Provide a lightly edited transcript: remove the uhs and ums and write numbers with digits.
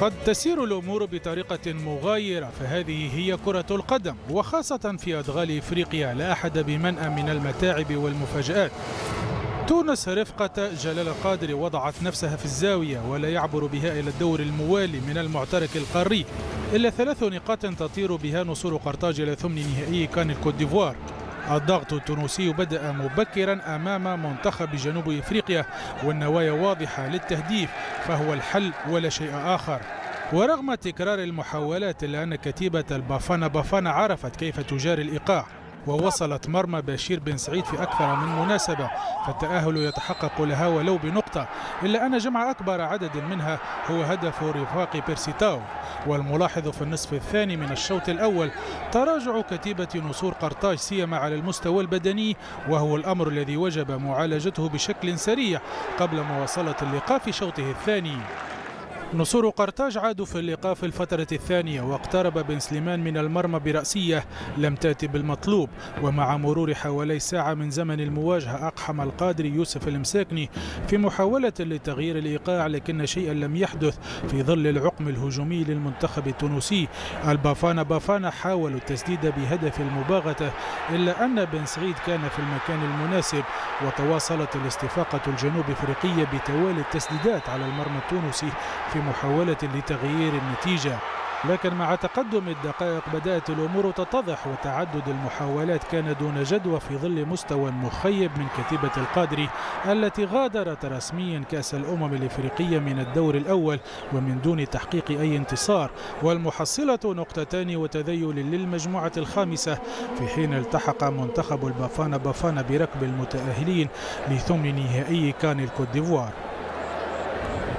قد تسير الأمور بطريقة مغايرة، فهذه هي كرة القدم، وخاصة في أدغال إفريقيا لا أحد بمنأى من المتاعب والمفاجآت. تونس رفقة جلال القادر وضعت نفسها في الزاوية، ولا يعبر بها إلى الدور الموالي من المعترك القاري إلا 3 نقاط تطير بها نصور قرطاج إلى ثمن نهائي كان الكوت ديفوار. الضغط التونسي بدأ مبكرا أمام منتخب جنوب إفريقيا، والنوايا واضحة للتهديف، فهو الحل ولا شيء آخر. ورغم تكرار المحاولات إلا أن كتيبة البافانا بافانا عرفت كيف تجاري الإيقاع، ووصلت مرمى بشير بن سعيد في أكثر من مناسبة، فالتأهل يتحقق لها ولو بنقطة، إلا أن جمع أكبر عدد منها هو هدف رفاق بيرسيتاو. والملاحظ في النصف الثاني من الشوط الأول تراجع كتيبة نصور قرطاج سيما على المستوى البدني، وهو الأمر الذي وجب معالجته بشكل سريع قبل مواصلة اللقاء في شوطه الثاني. نصور قرطاج عادوا في اللقاء في الفترة الثانية، واقترب بن سليمان من المرمى برأسية لم تأتي بالمطلوب، ومع مرور حوالي ساعة من زمن المواجهة أقحم القادري يوسف المساكني في محاولة لتغيير الإيقاع، لكن شيئا لم يحدث في ظل العقم الهجومي للمنتخب التونسي. البافانا بافانا حاولوا التسديد بهدف المباغتة، إلا أن بن سعيد كان في المكان المناسب، وتواصلت الاستفاقة الجنوب إفريقية بتوالي التسديدات على المرمى التونسي في محاولة لتغيير النتيجة. لكن مع تقدم الدقائق بدأت الأمور تتضح، وتعدد المحاولات كان دون جدوى في ظل مستوى مخيب من كتيبة القادري التي غادرت رسميا كأس الأمم الإفريقية من الدور الأول ومن دون تحقيق أي انتصار، والمحصلة نقطتان وتذيل للمجموعة الخامسة، في حين التحق منتخب البافانا بافانا بركب المتأهلين لثمن نهائي كان الكوت ديفوار.